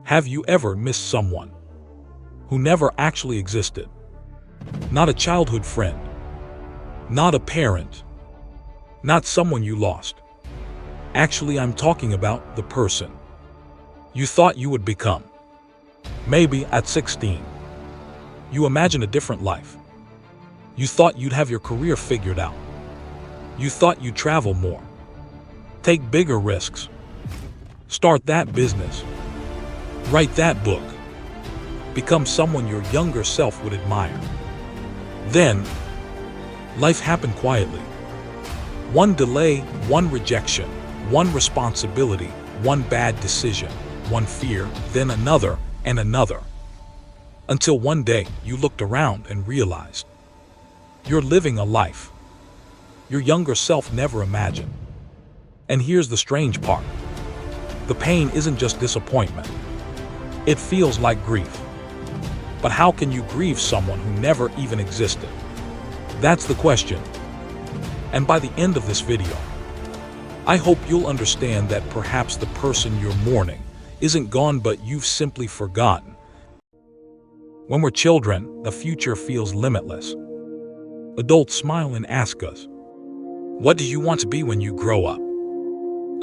Have you ever missed someone who never actually existed? Not a childhood friend, not a parent, not someone you lost. Actually, I'm talking about the person you thought you would become. Maybe at 16, you imagined a different life. You thought you'd have your career figured out. You thought you'd travel more, take bigger risks, start that business, write that book, become someone your younger self would admire. Then, life happened quietly. One delay, one rejection, one responsibility, one bad decision, one fear, then another and another. Until one day you looked around and realized you're living a life your younger self never imagined. And here's the strange part. The pain isn't just disappointment. It feels like grief. But how can you grieve someone who never even existed? That's the question. And by the end of this video, I hope you'll understand that perhaps the person you're mourning isn't gone, but you've simply forgotten. When we're children, the future feels limitless. Adults smile and ask us, "What do you want to be when you grow up?"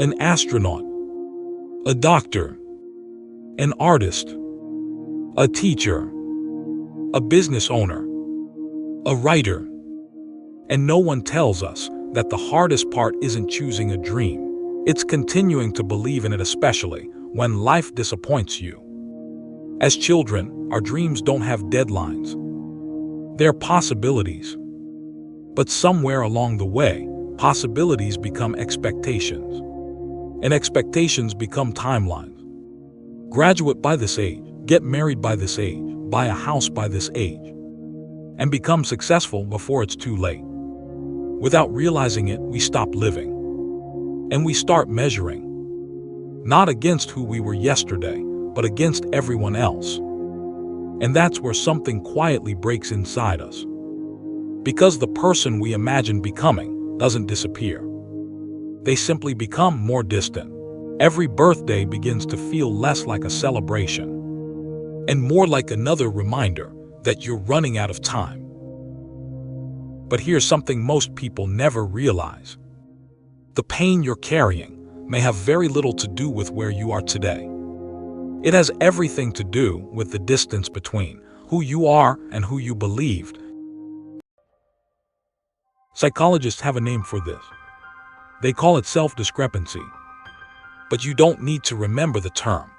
An astronaut, a doctor, an artist, a teacher, a business owner, a writer. And no one tells us that the hardest part isn't choosing a dream. It's continuing to believe in it, especially when life disappoints you. As children, our dreams don't have deadlines. They're possibilities. But somewhere along the way, possibilities become expectations. And expectations become timelines. Graduate by this age, get married by this age, buy a house by this age, and become successful before it's too late. Without realizing it, we stop living. And we start measuring. Not against who we were yesterday, but against everyone else. And that's where something quietly breaks inside us. Because the person we imagine becoming doesn't disappear. They simply become more distant. Every birthday begins to feel less like a celebration and more like another reminder that you're running out of time. But here's something most people never realize. The pain you're carrying may have very little to do with where you are today. It has everything to do with the distance between who you are and who you believed. Psychologists have a name for this. They call it self-discrepancy. But you don't need to remember the term.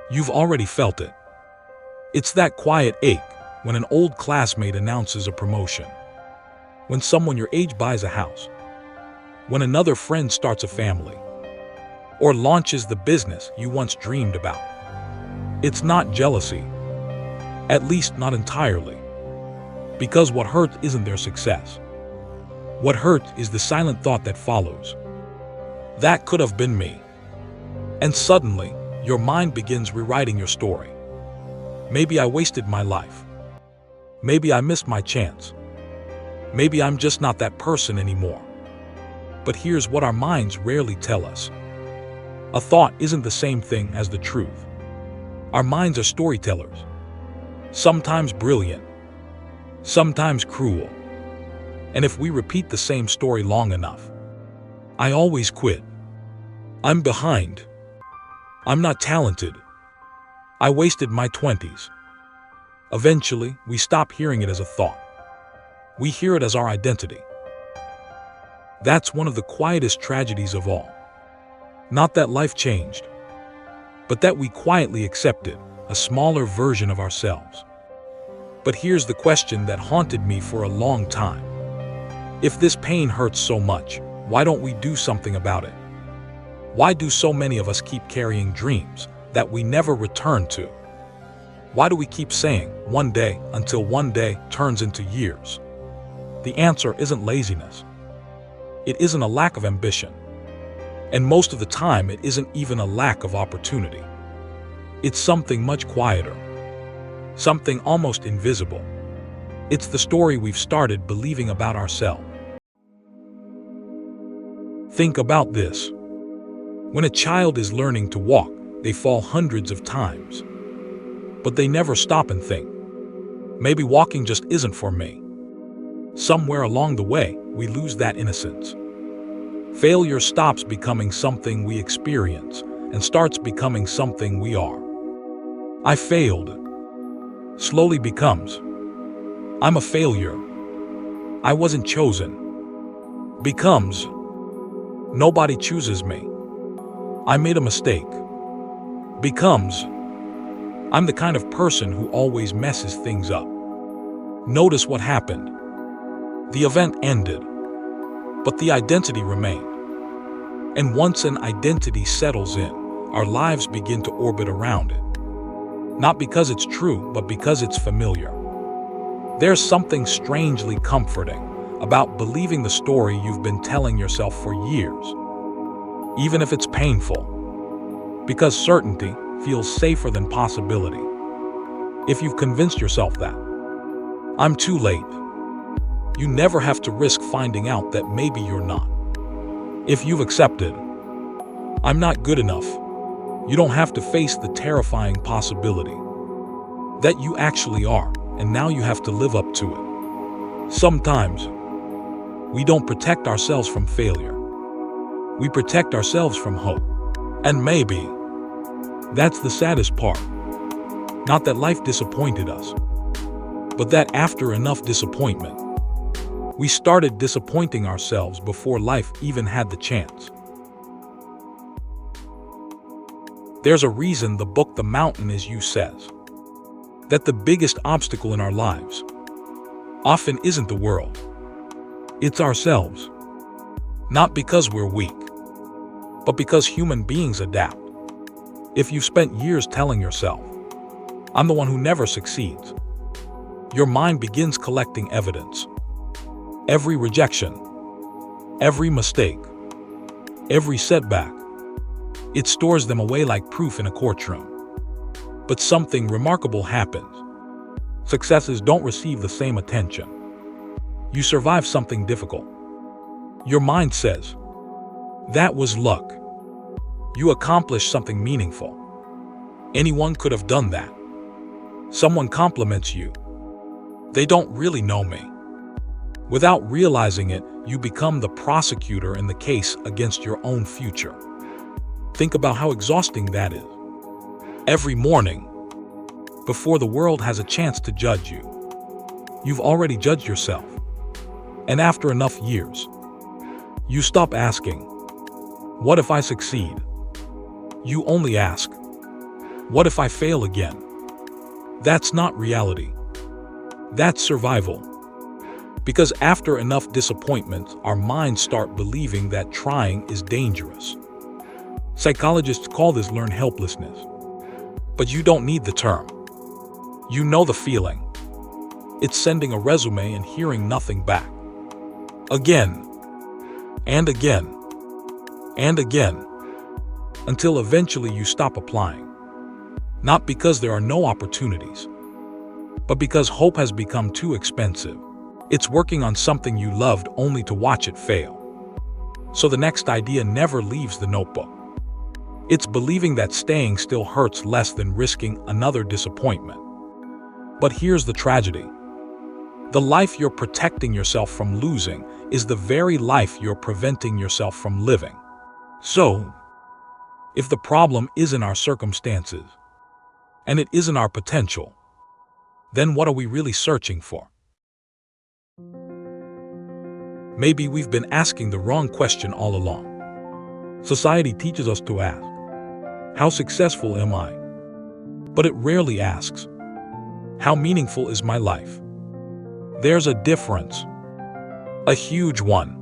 You've already felt it. It's that quiet ache when an old classmate announces a promotion, when someone your age buys a house, when another friend starts a family, or launches the business you once dreamed about. It's not jealousy, at least not entirely, because what hurts isn't their success. What hurts is the silent thought that follows. That could have been me. And suddenly, your mind begins rewriting your story. Maybe I wasted my life. Maybe I missed my chance. Maybe I'm just not that person anymore. But here's what our minds rarely tell us. A thought isn't the same thing as the truth. Our minds are storytellers. Sometimes brilliant, sometimes cruel. And if we repeat the same story long enough, I always quit. I'm behind. I'm not talented. I wasted my 20s. Eventually, we stop hearing it as a thought. We hear it as our identity. That's one of the quietest tragedies of all. Not that life changed, but that we quietly accepted a smaller version of ourselves. But here's the question that haunted me for a long time. If this pain hurts so much, why don't we do something about it? Why do so many of us keep carrying dreams that we never return to? Why do we keep saying one day until one day turns into years? The answer isn't laziness. It isn't a lack of ambition. And most of the time, it isn't even a lack of opportunity. It's something much quieter. Something almost invisible. It's the story we've started believing about ourselves. Think about this. When a child is learning to walk, They fall hundreds of times. But they never stop and think, maybe walking just isn't for me. Somewhere along the way, we lose that innocence. Failure stops becoming something we experience and starts becoming something we are. I failed slowly becomes, I'm a failure. I wasn't chosen. Becomes, nobody chooses me. I made a mistake. Becomes, I'm the kind of person who always messes things up. Notice what happened. The event ended, but the identity remained. And once an identity settles in, our lives begin to orbit around it. Not because it's true, but because it's familiar. There's something strangely comforting about believing the story you've been telling yourself for years, even if it's painful, because certainty feels safer than possibility. If you've convinced yourself that, I'm too late, you never have to risk finding out that maybe you're not. If you've accepted, I'm not good enough, you don't have to face the terrifying possibility that you actually are, and now you have to live up to it. Sometimes, we don't protect ourselves from failure. We protect ourselves from hope. And maybe that's the saddest part. Not that life disappointed us, but that after enough disappointment, we started disappointing ourselves before life even had the chance. There's a reason the book The Mountain Is You says that the biggest obstacle in our lives often isn't the world. It's ourselves. Not because we're weak, but because human beings adapt. If you've spent years telling yourself, I'm the one who never succeeds, your mind begins collecting evidence. Every rejection, every mistake, every setback, it stores them away like proof in a courtroom. But something remarkable happens. Successes don't receive the same attention. You survive something difficult. Your mind says, that was luck. You accomplished something meaningful. Anyone could have done that. Someone compliments you. They don't really know me. Without realizing it, you become the prosecutor in the case against your own future. Think about how exhausting that is. Every morning, before the world has a chance to judge you, you've already judged yourself. And after enough years, you stop asking, what if I succeed? You only ask, what if I fail again? That's not reality. That's survival. Because after enough disappointment, our minds start believing that trying is dangerous. Psychologists call this learned helplessness. But you don't need the term. You know the feeling. It's sending a resume and hearing nothing back. Again, and again, and again, until eventually you stop applying. Not because there are no opportunities, but because hope has become too expensive. It's working on something you loved only to watch it fail. So the next idea never leaves the notebook. It's believing that staying still hurts less than risking another disappointment. But here's the tragedy. The life you're protecting yourself from losing is the very life you're preventing yourself from living. So, if the problem isn't our circumstances, and it isn't our potential, then what are we really searching for? Maybe we've been asking the wrong question all along. Society teaches us to ask, how successful am I? But it rarely asks, how meaningful is my life? There's a difference, a huge one,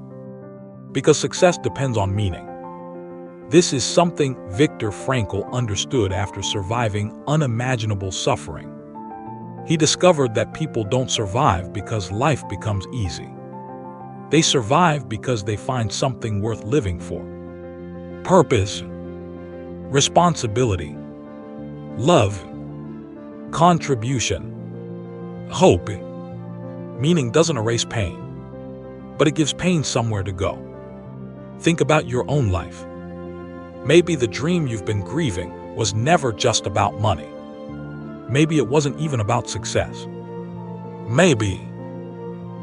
because success depends on meaning. This is something Viktor Frankl understood after surviving unimaginable suffering. He discovered that people don't survive because life becomes easy. They survive because they find something worth living for. Purpose, responsibility, love, contribution, hope. Meaning doesn't erase pain, but it gives pain somewhere to go. Think about your own life. Maybe the dream you've been grieving was never just about money. Maybe it wasn't even about success. Maybe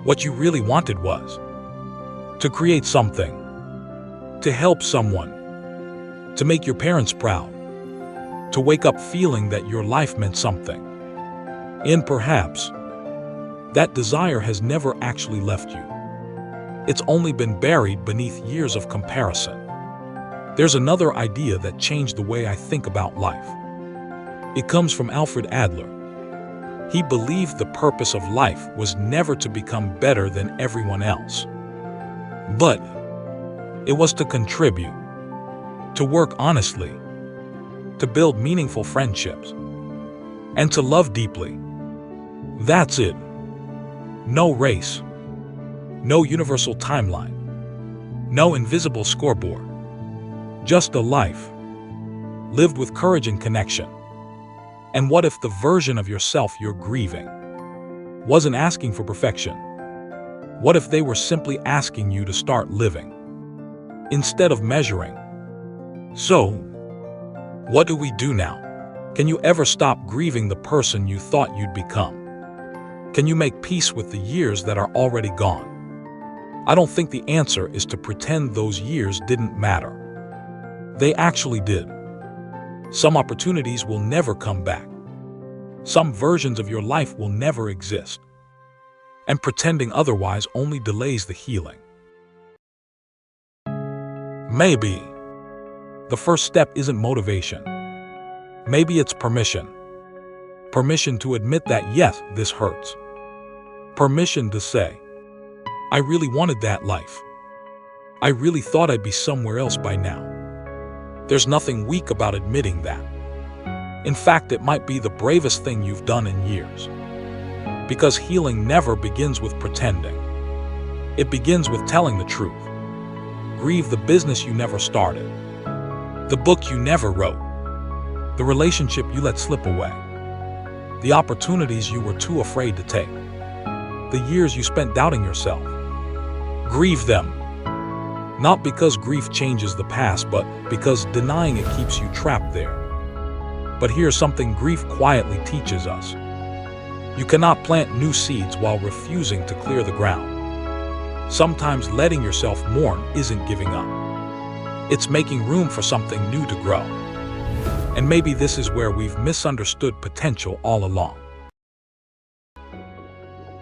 what you really wanted was to create something, to help someone, to make your parents proud, to wake up feeling that your life meant something. And perhaps that desire has never actually left you. It's only been buried beneath years of comparison. There's another idea that changed the way I think about life. It comes from Alfred Adler. He believed the purpose of life was never to become better than everyone else, but it was to contribute, to work honestly, to build meaningful friendships, and to love deeply. That's it. No race, no universal timeline, no invisible scoreboard. Just a life, lived with courage and connection. And what if the version of yourself you're grieving wasn't asking for perfection? What if they were simply asking you to start living instead of measuring? So, what do we do now? Can you ever stop grieving the person you thought you'd become? Can you make peace with the years that are already gone? I don't think the answer is to pretend those years didn't matter. They actually did. Some opportunities will never come back. Some versions of your life will never exist. And pretending otherwise only delays the healing. Maybe the first step isn't motivation. Maybe it's permission. Permission to admit that, yes, this hurts. Permission to say, I really wanted that life. I really thought I'd be somewhere else by now. There's nothing weak about admitting that. In fact, it might be the bravest thing you've done in years. Because healing never begins with pretending. It begins with telling the truth. Grieve the business you never started, the book you never wrote, the relationship you let slip away, the opportunities you were too afraid to take, the years you spent doubting yourself. Grieve them. Not because grief changes the past, but because denying it keeps you trapped there. But here's something grief quietly teaches us. You cannot plant new seeds while refusing to clear the ground. Sometimes letting yourself mourn isn't giving up. It's making room for something new to grow. And maybe this is where we've misunderstood potential all along.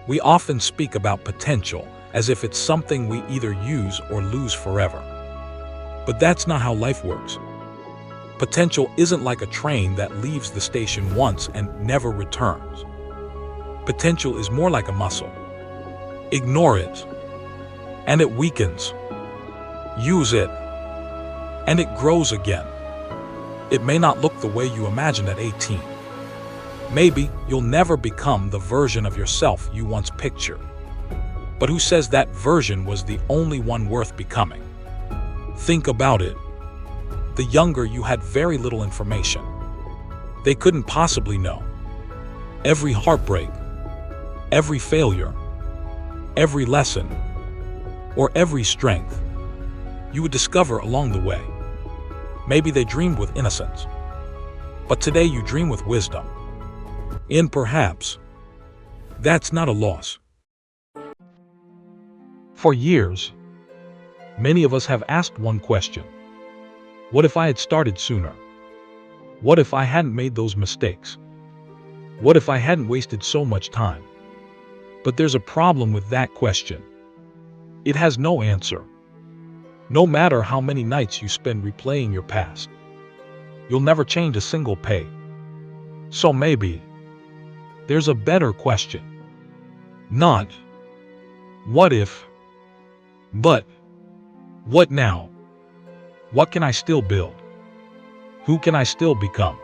We often speak about potential as if it's something we either use or lose forever. But that's not how life works. Potential isn't like a train that leaves the station once and never returns. Potential is more like a muscle. Ignore it, and it weakens. Use it, and it grows again. It may not look the way you imagined at 18. Maybe you'll never become the version of yourself you once pictured. But who says that version was the only one worth becoming? Think about it. The younger you had very little information. They couldn't possibly know. Every heartbreak, every failure, every lesson, or every strength you would discover along the way. Maybe they dreamed with innocence, but today you dream with wisdom. And perhaps that's not a loss. For years, many of us have asked one question. What if I had started sooner? What if I hadn't made those mistakes? What if I hadn't wasted so much time? But there's a problem with that question. It has no answer. No matter how many nights you spend replaying your past, you'll never change a single page. So maybe there's a better question. Not, what if, but, what now? What can I still build? Who can I still become?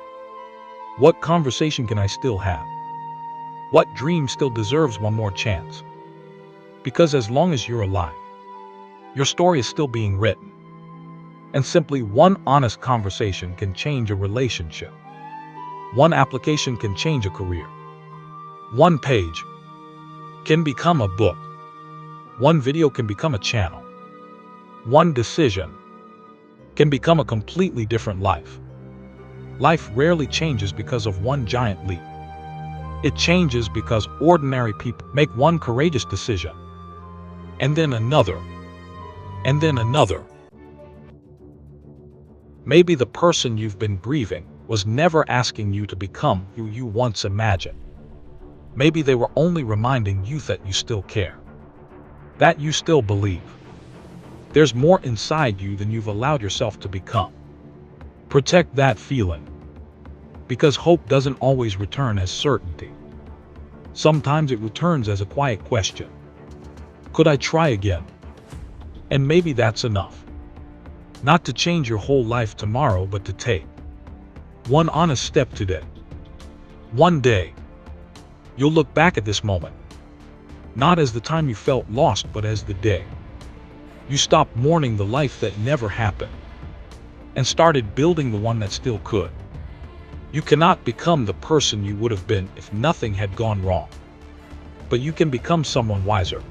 What conversation can I still have? What dream still deserves one more chance? Because as long as you're alive, your story is still being written. And simply one honest conversation can change a relationship. One application can change a career. One page can become a book. One video can become a channel. One decision can become a completely different life. Life rarely changes because of one giant leap. It changes because ordinary people make one courageous decision, and then another, and then another. Maybe the person you've been grieving was never asking you to become who you once imagined. Maybe they were only reminding you that you still care, that you still believe. There's more inside you than you've allowed yourself to become. Protect that feeling, because hope doesn't always return as certainty. Sometimes it returns as a quiet question. Could I try again? And maybe that's enough. Not to change your whole life tomorrow, but to take one honest step today. One day, you'll look back at this moment, not as the time you felt lost, but as the day you stopped mourning the life that never happened and started building the one that still could. You cannot become the person you would have been if nothing had gone wrong, but you can become someone wiser,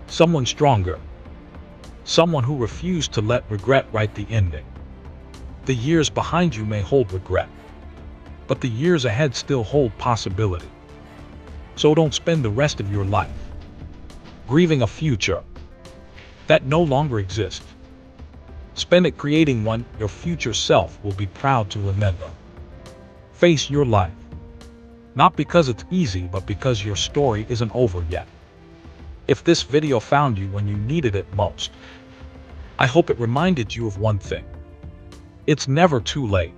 someone stronger, someone who refused to let regret write the ending. The years behind you may hold regret, but the years ahead still hold possibility. So don't spend the rest of your life grieving a future that no longer exists. Spend it creating one your future self will be proud to remember. Face your life, not because it's easy, but because your story isn't over yet. If this video found you when you needed it most, I hope it reminded you of one thing. It's never too late.